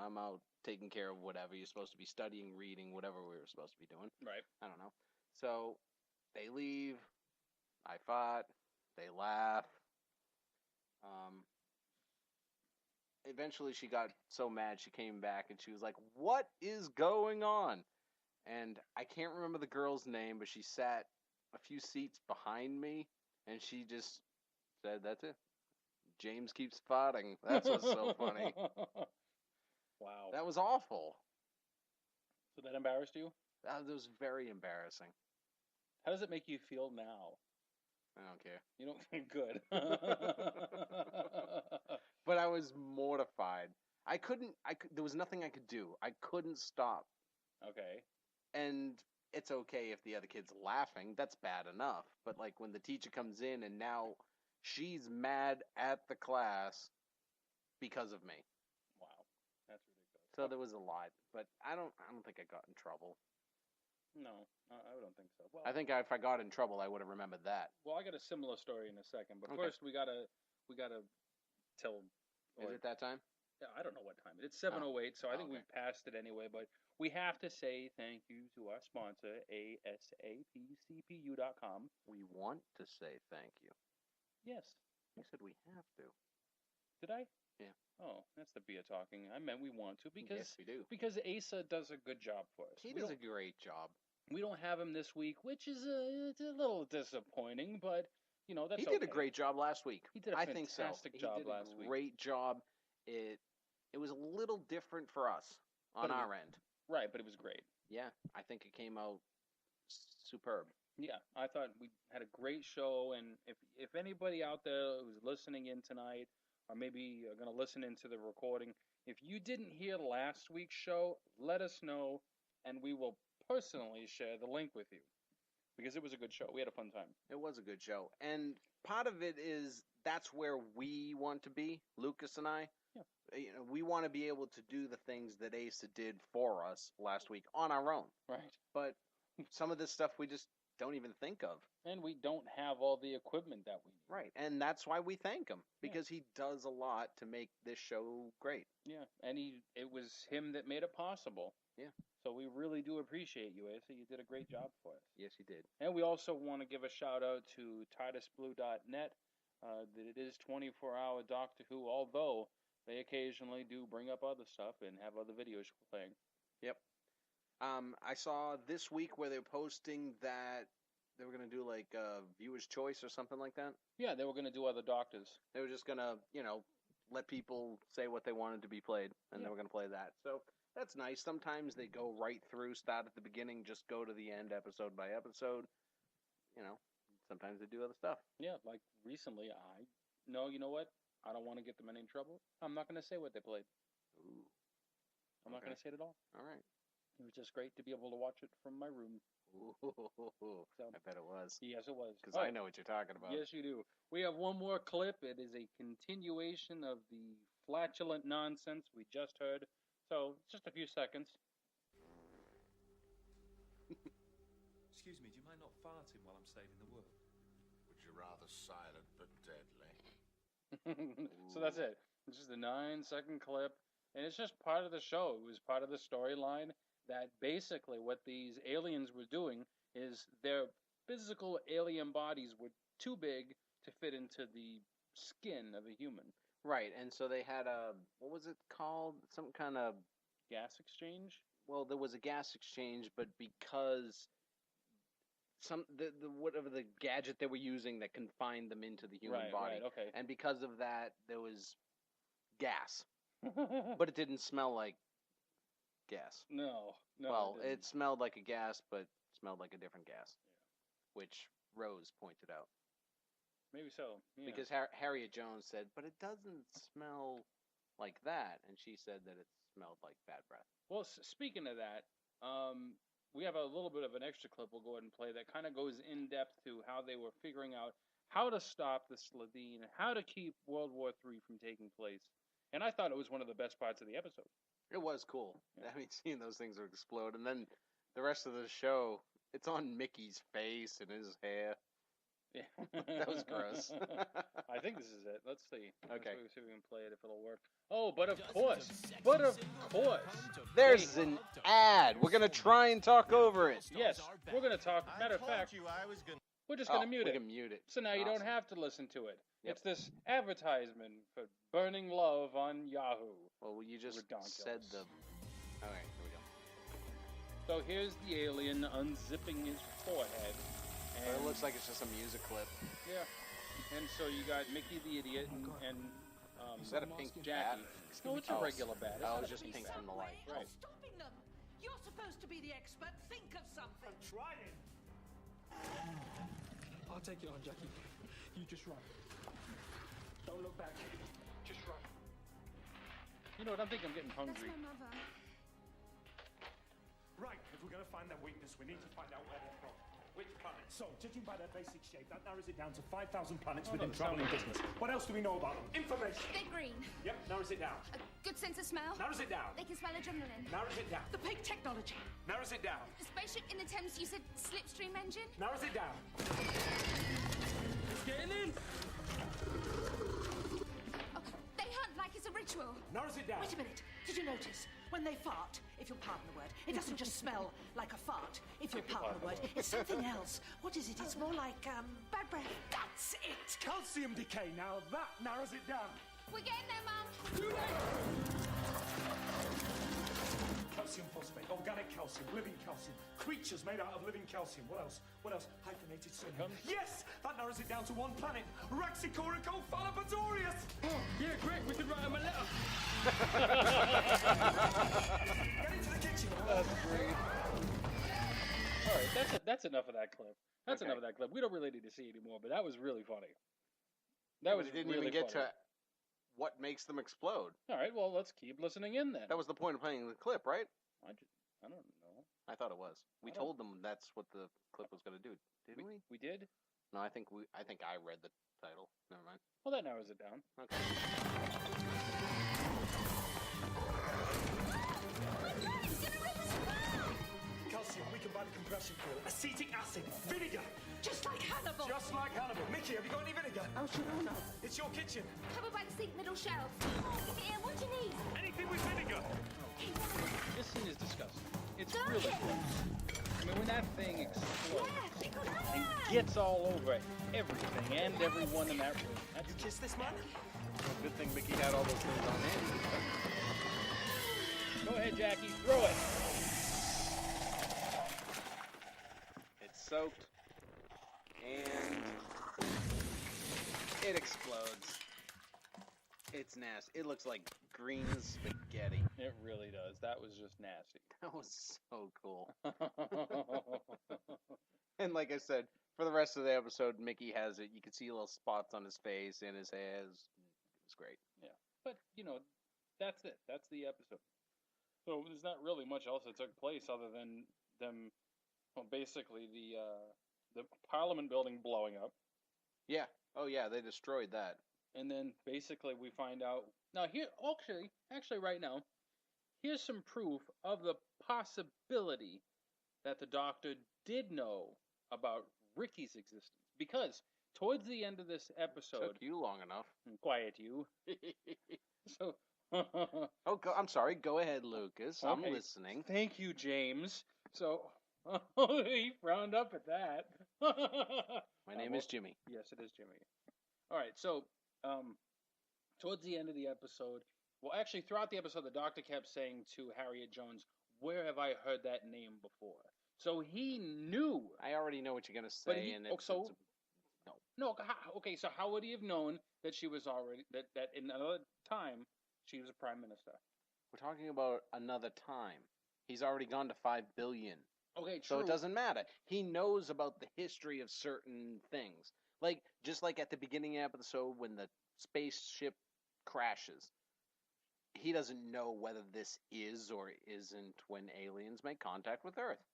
I'm out taking care of whatever. You're supposed to be studying, reading, whatever we were supposed to be doing. Right. I don't know. So they leave. I fought. They laugh. Eventually she got so mad she came back and she was like, what is going on? And I can't remember the girl's name, but she sat a few seats behind me and she just said, that's it. James keeps farting. That's what's so funny. Wow. That was awful. So that embarrassed you? That was very embarrassing. How does it make you feel now? I don't care. You don't feel good. But I was mortified. There was nothing I could do. I couldn't stop. Okay. And it's okay if the other kid's laughing. That's bad enough. But like when the teacher comes in and now she's mad at the class because of me. Wow. That's ridiculous. So there was a lot, but I don't think I got in trouble. No, I don't think so. Well, I think if I got in trouble, I would have remembered that. Well, I got a similar story in a second, but Okay. first we gotta tell. Is it that time? Yeah, I don't know what time it is. It's 7:08, so I think we've passed it anyway. But we have to say thank you to our sponsor, ASAPCPU.com. We want to say thank you. Yes. You said we have to. Did I? Yeah. Oh, that's the beer talking. I meant we want to because yes, we do. Because Asa does a good job for us. He does a great job. We don't have him this week, which is it's a little disappointing, but that's he did a great job last week. He did a fantastic job last week. He did a great job. It was a little different for us on our end. Right, but it was great. Yeah, I think it came out superb. Yeah, I thought we had a great show, and if anybody out there who's listening in tonight, or maybe are going to listen into the recording, if you didn't hear last week's show, let us know, and we will personally share the link with you. Because it was a good show. We had a fun time. It was a good show. And part of it is that's where we want to be, Lucas and I. Yeah. We want to be able to do the things that Asa did for us last week on our own. Right. But some of this stuff we just don't even think of. And we don't have all the equipment that we need. Right. And that's why we thank him. Because he does a lot to make this show great. Yeah. And it was him that made it possible. Yeah. So we really do appreciate you, Asa. You did a great job for us. Yes, you did. And we also want to give a shout out to TardisBlue.net. That it is 24-hour Doctor Who, although they occasionally do bring up other stuff and have other videos playing. Yep. I saw this week where they're posting that they were going to do like viewer's choice or something like that. Yeah, they were going to do other Doctors. They were just going to, let people say what they wanted to be played, and they were going to play that. So that's nice. Sometimes they go right through, start at the beginning, just go to the end, episode by episode. Sometimes they do other stuff. Yeah, like recently, you know what? I don't want to get them in any trouble. I'm not going to say what they played. Ooh. I'm not going to say it at all. All right. It was just great to be able to watch it from my room. Ooh, so, I bet it was. Yes, it was. Because I know what you're talking about. Yes, you do. We have one more clip. It is a continuation of the flatulent nonsense we just heard. So, just a few seconds. Excuse me, do you mind not farting while I'm saving the world? Would you rather silent but deadly? So that's it. It's just a 9-second clip, and it's just part of the show. It was part of the storyline that basically what these aliens were doing is their physical alien bodies were too big to fit into the skin of a human. Right, and so they had a, what was it called? Some kind of gas exchange? Well, there was a gas exchange, but because the whatever the gadget they were using that confined them into the human body. Right, okay. And because of that, there was gas. But it didn't smell like gas. No. Well, it smelled like a gas, but smelled like a different gas. Yeah. Which Rose pointed out. Maybe so. Yeah. Because Harriet Jones said, but it doesn't smell like that. And she said that it smelled like bad breath. Well, speaking of that, we have a little bit of an extra clip we'll go ahead and play that kind of goes in depth to how they were figuring out how to stop the Slitheen, how to keep World War III from taking place. And I thought it was one of the best parts of the episode. It was cool. Yeah. I mean, seeing those things explode. And then the rest of the show, it's on Mickey's face and his hair. Yeah. That was gross. I think this is it. Let's see. Okay. Let's see if we can play it, if it'll work. Oh, but of course. There's an ad. We're going to try and talk over it. Yes, we're going to talk. Matter of fact, we're just going to mute it. We can mute it. So now you don't have to listen to it. Yep. It's this advertisement for Burning Love on Yahoo. Well, you just said the... Okay, here we go. So here's the alien unzipping his forehead. And it looks like it's just a music clip. Yeah. And so you got Mickey the Idiot and is that a pink Jackie. Bat? No, it's a regular bat. Oh, it's just pink from the light. Right. Stopping them! You're supposed to be the expert. Think of something. I'm trying. I'll take it on, Jackie. You just run. Don't look back. Just run. You know what? I think I'm getting hungry. That's my mother. Right, if we're going to find their weakness, we need to find out where they're from. Which planet? So, judging by their basic shape, that narrows it down to 5,000 planets within traveling distance. What else do we know about them? Information. They're green. Yep, narrows it down. A good sense of smell. Narrows it down. They can smell adrenaline. Narrows it down. The pig technology. Narrows it down. The spaceship in the Thames used a slipstream engine. Narrows it down. It's getting in. Oh, they hunt like it's a ritual. Narrows it down. Wait a minute. Did you notice? When they fart, if you'll pardon the word, it doesn't just smell like a fart, if you'll pardon the word. It's something else. What is it? It's more like, bad breath. That's it! Calcium decay. Now that narrows it down. We're getting there, Mum. Calcium phosphate, organic calcium, living calcium, creatures made out of living calcium. What else? What else? Hyphenated surname. Yes! That narrows it down to one planet. Raxicoricofallapatorius! Oh, yeah, great. We could write him a letter. Get into the kitchen. That's great. All right, that's enough of that clip. That's enough of that clip. We don't really need to see anymore, but that was really funny. That was it didn't really even get funny. to what makes them explode. All right, well, let's keep listening in then. That was the point of playing the clip, right? I don't know. I thought it was. We told them that's what the clip was going to do, didn't we? We did? No, I think I read the title. Never mind. Well, that narrows it down. Okay. Calcium, weakened by the compression field. Acetic acid, vinegar. Just like Hannibal. Just like Hannibal. Mickey, have you got any vinegar? Oh, sure, no. It's your kitchen. Covered by the sink middle shelf. Here, what do you need? Anything with vinegar. This scene is disgusting. It's really gross. I mean, when that thing explodes and gets all over everything and everyone in that room. You kiss this man? Well, good thing Mickey had all those things on hand. Go ahead, Jackie. Throw it. It's soaked. And it explodes. It's nasty. It looks like green spaghetti. It really does. That was just nasty. That was so cool. And like I said, for the rest of the episode, Mickey has it. You can see little spots on his face and his hair. It was great. Yeah. But, that's it. That's the episode. So there's not really much else that took place other than them, basically the Parliament building blowing up. Yeah. Oh, yeah, they destroyed that. And then basically we find out... Now, here, actually right now, here's some proof of the possibility that the Doctor did know about Ricky's existence. Because towards the end of this episode, Took you long enough. quiet you. So, I'm sorry. Go ahead, Lucas. I'm Okay. listening. Thank you, James. So, he frowned up at that. My name is Jimmy. Yes, it is Jimmy. All right, so towards the end of the episode, well, actually, throughout the episode, the doctor kept saying to Harriet Jones, "Where have I heard that name before?" So he knew. I already know what you're gonna But say, he, and oh, it's so no. no. Okay, so how would he have known that she was already that in another time she was a prime minister? We're talking about another time. He's already gone to 5 billion. Okay, true. So it doesn't matter. He knows about the history of certain things. Like, just like at the beginning of the episode when the spaceship crashes, he doesn't know whether this is or isn't when aliens make contact with Earth.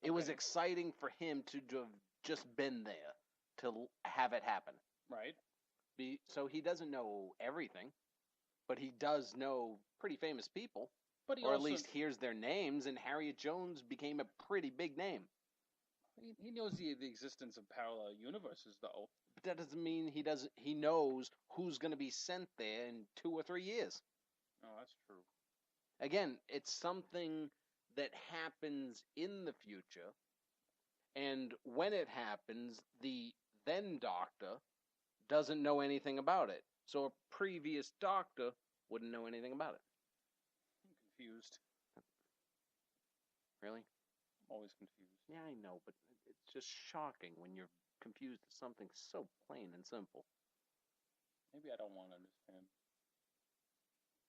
It was exciting for him to have just been there to have it happen. Right. So he doesn't know everything, but he does know pretty famous people. But he or at also, least hears their names, and Harriet Jones became a pretty big name. he knows the existence of parallel universes, though. But that doesn't mean he doesn't. He knows who's going to be sent there in 2 or 3 years. Oh, that's true. Again, it's something that happens in the future, and when it happens, the then doctor doesn't know anything about it. So a previous doctor wouldn't know anything about it. I'm confused. Really? I'm always confused. Yeah, I know, but it's just shocking when you're confused at something so plain and simple. Maybe I don't want to understand.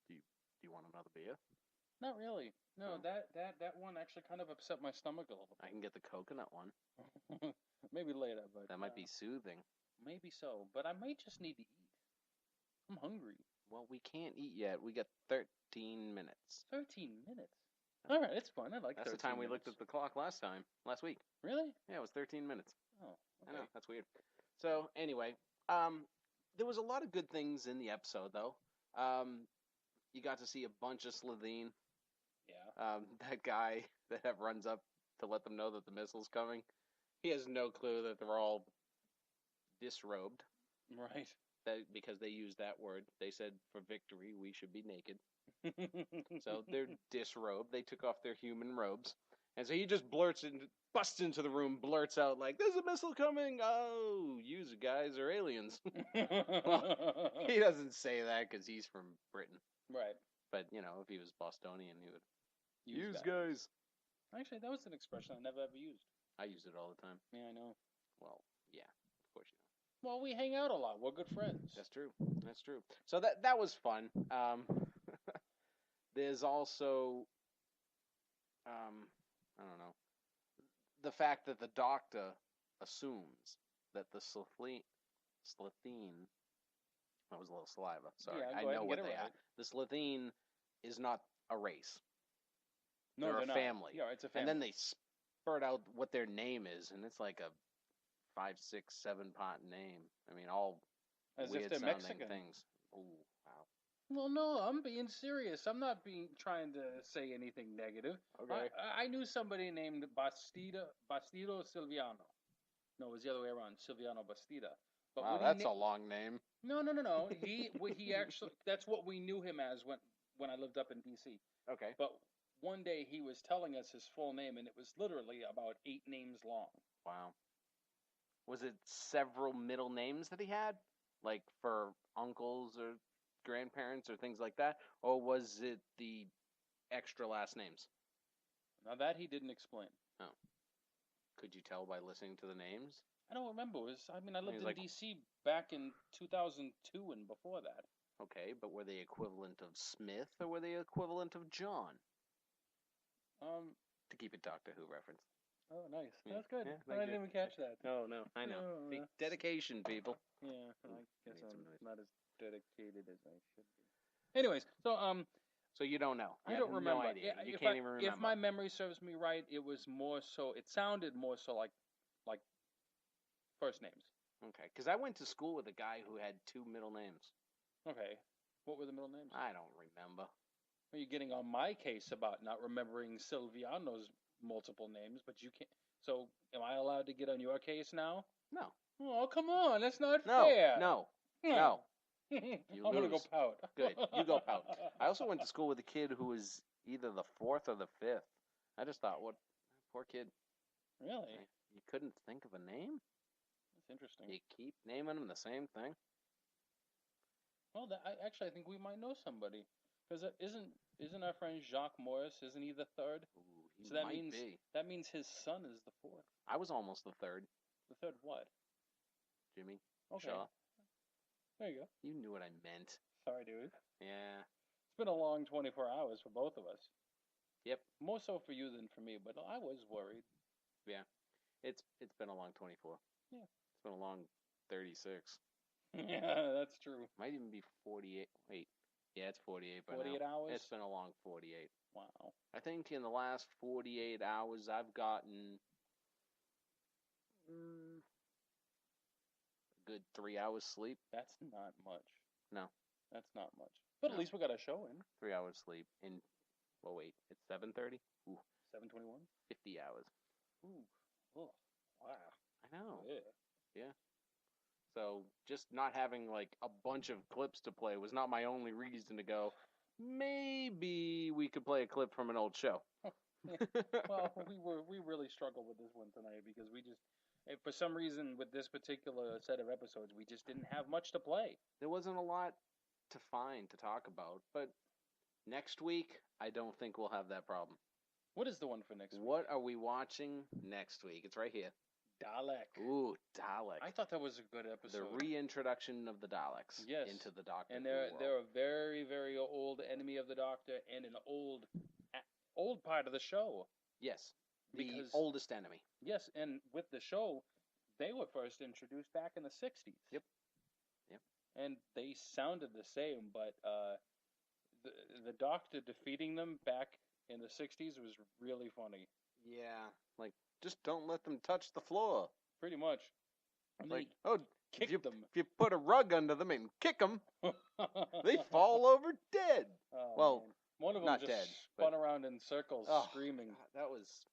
Do you want another beer? Not really. No, Oh. that one actually kind of upset my stomach a little I can get the coconut one. bit. Maybe later, but That might be soothing. maybe so. But I might just need to eat. I'm hungry. Well, we can't eat yet. We got 13 minutes. 13 minutes. All right, it's fun. I like. That's the 13 time we minutes. looked at the clock last week. Really? Yeah, it was 13 minutes. Oh, I okay. know, that's weird. So, anyway, there was a lot of good things in the episode, though. You got to see a bunch of Slovene. Yeah. That guy that runs up to let them know that the missile's coming. He has no clue that they're all disrobed. Right. Because they used that word. They said, for victory, we should be naked. So they're disrobed. They took off their human robes. And so he just busts into the room, blurts out like, "There's a missile coming! Oh, you guys are aliens." Well, he doesn't say that because he's from Britain. Right. But, if he was Bostonian, he would Use guys. Actually, that was an expression I never ever used. I use it all the time. Yeah, I know. Well, yeah, of course you know. Well, we hang out a lot. We're good friends. That's true. That's true. So that was fun. There's also, I don't know, the fact that the doctor assumes that the Slitheen, that was a little saliva. Sorry, Yeah, I go ahead know and what get it they are. right. The Slitheen is not a race. No, they're a not. family. Yeah, it's a family. And then they spurt out what their name is, and it's like a 5, 6, 7 part name. I mean, all As weird if they're sounding Mexican. things. Ooh, wow. Well, no, I'm being serious. I'm not trying to say anything negative. Okay. I knew somebody named Bastido Silviano. No, it was the other way around. Silviano Bastida. But Wow, when that's a long name. No. He actually, that's what we knew him as when I lived up in D.C. Okay. But one day he was telling us his full name, and it was literally about 8 names long. Wow. Was it several middle names that he had? Like for uncles or grandparents or things like that? Or was it the extra last names? Now that he didn't explain. Oh. Could you tell by listening to the names? I don't remember. I lived in like- D.C. back in 2002 and before that. Okay, but were they equivalent of Smith or were they equivalent of John? To keep it Doctor Who reference. Oh, nice. Yeah. That's good. Yeah, I thank didn't you. even catch that. No, I know. Oh, See, that's- dedication, people. Yeah, I guess made some I'm noise. not as dedicated as I should be. Anyways, so you don't know. I You don't have remember. No idea. Yeah, You if can't I- even remember. If my memory serves me right, it was more so. It sounded more so like first names. Okay, because I went to school with a guy who had 2 middle names. Okay, what were the middle names? I don't remember. Are you getting on my case about not remembering Silviano's multiple names, but you can't. So, am I allowed to get on your case now? No. Oh, come on. That's not No. fair. No. Hmm. No. I'm going to go lose. pout. Good. You go pout. I also went to school with a kid who was either the 4th or the 5th. I just thought, what poor kid. Really? You couldn't think of a name? That's interesting. You keep naming them the same thing? Well, I think we might know somebody. Because isn't our friend Jacques Morris, isn't he the 3rd? Ooh, he So that might means be. that means his son is the 4th. I was almost the 3rd. The 3rd what? Jimmy. Okay. Shaw. There you go. You knew what I meant. Sorry, dude. Yeah. It's been a long 24 hours for both of us. Yep. More so for you than for me, but I was worried. Yeah. It's been a long 24. Yeah. It's been a long 36. Yeah, that's true. Might even be 48. Wait. Yeah, it's 48 by 48 now. hours? It's been a long 48. Wow. I think in the last 48 hours I've gotten a good 3 hours sleep. That's not much. No. That's not much. But No. at least we got a show in. 3 hours sleep in, well, wait, it's 7:30? Ooh, 7:21? 50 hours. Ooh. Oh, wow. I know. Yeah. So just not having like a bunch of clips to play was not my only reason to go, maybe we could play a clip from an old show. Well, we really struggled with this one tonight because for some reason with this particular set of episodes, we just didn't have much to play. There wasn't a lot to find to talk about, but next week I don't think we'll have that problem. What is the one for next week? What are we watching next week? It's right here. Dalek. Ooh, Dalek. I thought that was a good episode. The reintroduction of the Daleks into the Doctor and Who they're world. a very, very old enemy of the Doctor and an old part of the show. Yes, the Because, oldest enemy. Yes, and with the show, they were first introduced back in the 60s. Yep. And they sounded the same, but the Doctor defeating them back in the 60s was really funny. Yeah, like, just don't let them touch the floor. Pretty much. And Like, kick them. If you put a rug under them and kick them, they fall over dead. Oh, well, man. One of them not just dead, spun around in circles, screaming. God, that was...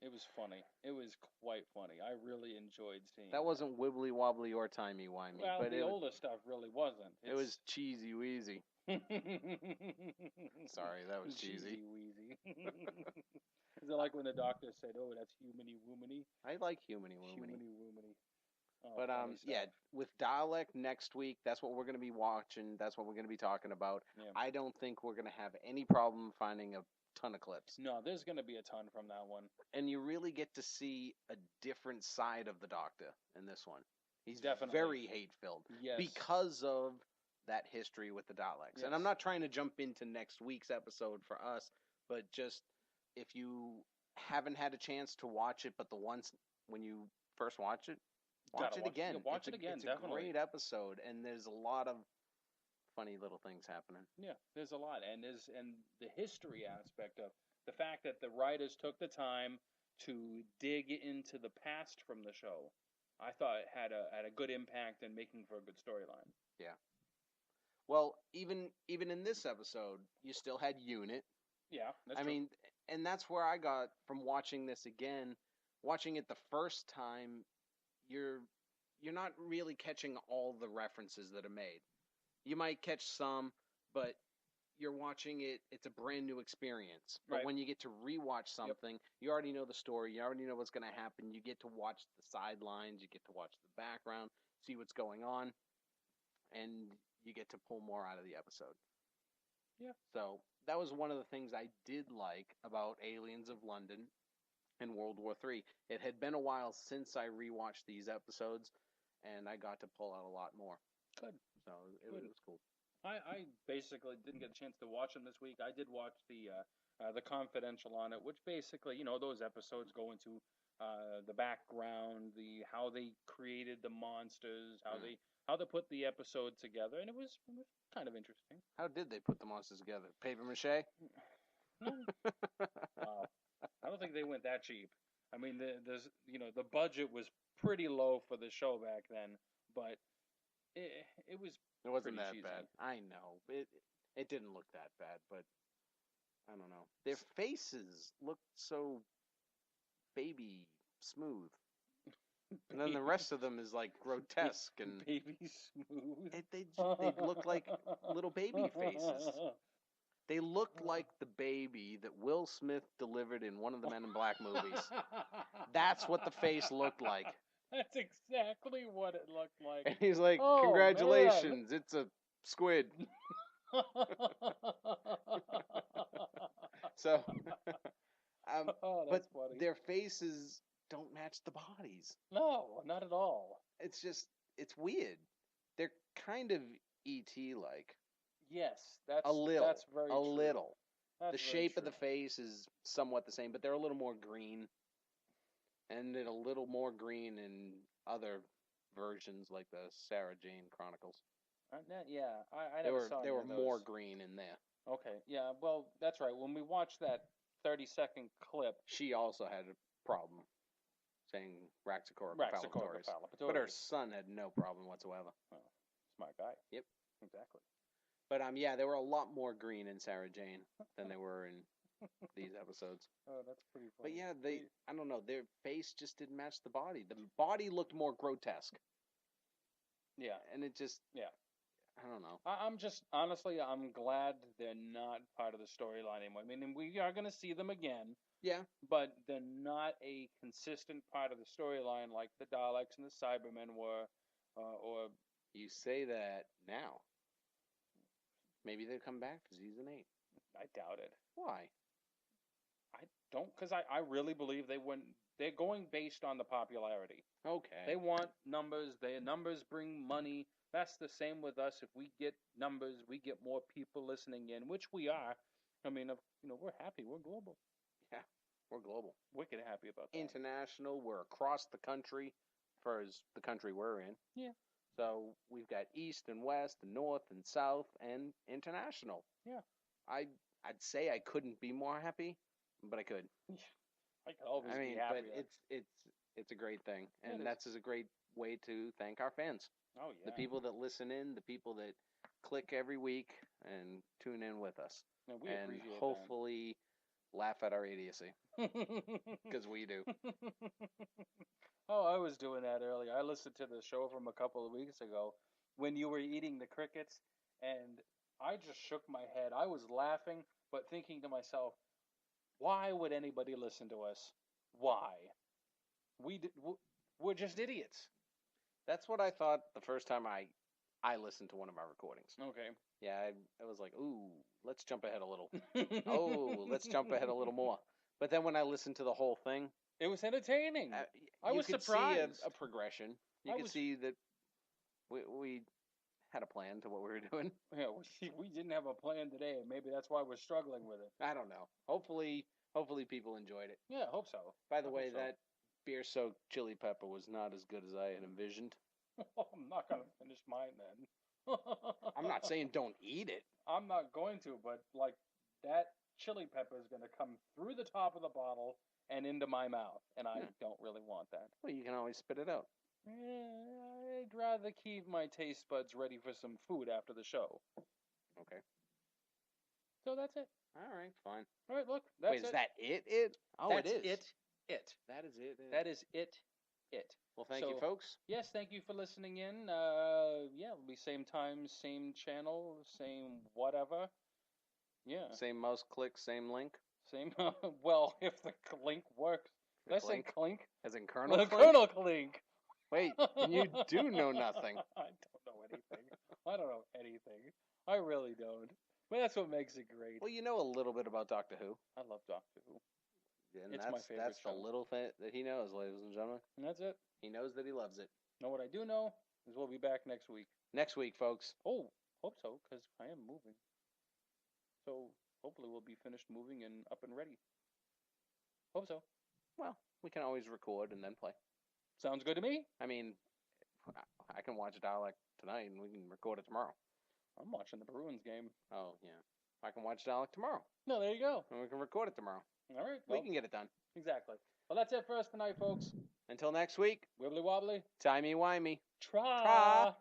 It was funny. It was quite funny. I really enjoyed seeing that. Wasn't wibbly wobbly or timey wimey. Well, but the older stuff really wasn't. It was cheesy weezy. Sorry, that was cheesy. Cheesy weezy. Is it like when the Doctor said, "Oh, that's humany woomany"? I like humany woomany. Humany woomany. Oh, but yeah, with Dalek next week, that's what we're going to be watching. That's what we're going to be talking about. Yeah. I don't think we're going to have any problem finding a ton of clips. No, there's going to be a ton from that one. And you really get to see a different side of the Doctor in this one. He's Definitely very hate-filled. Yes. Because of that history with the Daleks. Yes. And I'm not trying to jump into next week's episode for us, but just if you haven't had a chance to watch it, but the once when you first watch it, watch it again. Yeah, watch it again, it's definitely. a great episode, and there's a lot of funny little things happening. Yeah, there's a lot, and the history aspect of the fact that the writers took the time to dig into the past from the show. I thought it had a good impact in making for a good storyline. Yeah. Well, even in this episode, you still had Unit. Yeah, that's I true. mean, and that's where I got from watching this again. Watching it the first time, you're not really catching all the references that are made. You might catch some, but you're watching it, it's a brand new experience. But Right. when you get to rewatch something, you already know the story, you already know what's going to happen, you get to watch the sidelines, you get to watch the background, see what's going on, and you get to pull more out of the episode. Yeah. So that was one of the things I did like about Aliens of London and World War III. It had been a while since I rewatched these episodes, and I got to pull out a lot more. Good. So it was cool. I basically didn't get a chance to watch them this week. I did watch the Confidential on it, which basically, those episodes go into the background, how they created the monsters, how they put the episode together, and it was kind of interesting. How did they put the monsters together? Paper mache? Wow. I don't think they went that cheap. I mean, the budget was pretty low for the show back then, but it was. It wasn't pretty that cheesy. bad. I know. It didn't look that bad, but I don't know. Their faces look so baby smooth. And then the rest of them is like grotesque and baby smooth. they look like little baby faces. They looked like the baby that Will Smith delivered in one of the Men in Black movies. That's what the face looked like. That's exactly what it looked like. And he's like, Oh, congratulations, it's a squid. So, oh, that's funny. Their faces don't match the bodies. No, not at all. It's just, it's weird. They're kind of E.T.-like. Yes, that's a little. That's very a true. little. That's the shape of the face is somewhat the same, but they're a little more green. And then a little more green in other versions, like the Sarah Jane Chronicles. Yeah, I never saw They any were of those. more green in there. Okay, yeah, well, that's right. When we watched that 30-second clip, she also had a problem saying Raxacoricofallapatorius. But her son had no problem whatsoever. Oh, smart guy. Yep. Exactly. But yeah, they were a lot more green in Sarah Jane than they were in these episodes. Oh, that's pretty funny. But yeah, I don't know, their face just didn't match the body. The body looked more grotesque. Yeah. And it just, yeah. I don't know. I'm just, honestly, I'm glad they're not part of the storyline anymore. I mean, we are going to see them again. Yeah. But they're not a consistent part of the storyline like the Daleks and the Cybermen were, or... You say that now. Maybe they'll come back for season 8. I doubt it. Why? I don't, because I really believe they wouldn't. They're going based on the popularity. Okay. They want numbers. Their numbers bring money. That's the same with us. If we get numbers, we get more people listening in, which we are. I mean, we're happy. We're global. Yeah, we're global. Wicked happy about that. International. We're across the country, for the country we're in. Yeah. So we've got East and West and North and South and international. Yeah. I'd say I couldn't be more happy, but I could. I could always be happy. But it's a great thing, and It that's a great way to thank our fans. Oh yeah. The people that listen in, the people that click every week and tune in with us, and we and appreciate hopefully laugh at our idiocy because we do. Oh, I was doing that earlier. I listened to the show from a couple of weeks ago when you were eating the crickets, and I just shook my head. I was laughing, but thinking to myself, why would anybody listen to us? Why? We're just idiots. That's what I thought the first time I listened to one of our recordings. Okay. Yeah, I was like, ooh, let's jump ahead a little. Oh, let's jump ahead a little more. But then when I listened to the whole thing, it was entertaining. I was surprised. You could see a progression. You could see that we had a plan to what we were doing. Yeah, we didn't have a plan today, and maybe that's why we're struggling with it. I don't know. Hopefully people enjoyed it. Yeah, I hope so. By the way, that beer-soaked chili pepper was not as good as I had envisioned. I'm not going to finish mine then. I'm not saying don't eat it. I'm not going to, but like that chili pepper is going to come through the top of the bottle and into my mouth, and I don't really want that. Well, you can always spit it out. I'd rather keep my taste buds ready for some food after the show. Okay. So that's it. All right, fine. All right, look. That's Wait, is that it? Oh, that's it is. It. That is it. That is it. Well, thank you, folks. Yes, thank you for listening in. It'll be same time, same channel, same whatever. Yeah. Same mouse click, same link. Same. Well, if the link works. Did I say clink? As in Colonel Clink? Colonel Clink. Wait, you do know nothing. I don't know anything. I don't know anything. I really don't. But that's what makes it great. Well, you know a little bit about Doctor Who. I love Doctor Who. And it's my favorite That's show. the little thing that he knows, ladies and gentlemen. And that's it. He knows that he loves it. Now, what I do know is we'll be back next week. Next week, folks. Oh, hope so, because I am moving. So hopefully we'll be finished moving and up and ready. Hope so. Well, we can always record and then play. Sounds good to me. I mean, I can watch Dalek tonight and we can record it tomorrow. I'm watching the Bruins game. Oh, yeah. I can watch Dalek tomorrow. No, there you go. And we can record it tomorrow. All right. We can get it done. Exactly. Well, that's it for us tonight, folks. Until next week. Wibbly wobbly. Timey-wimey. Tra.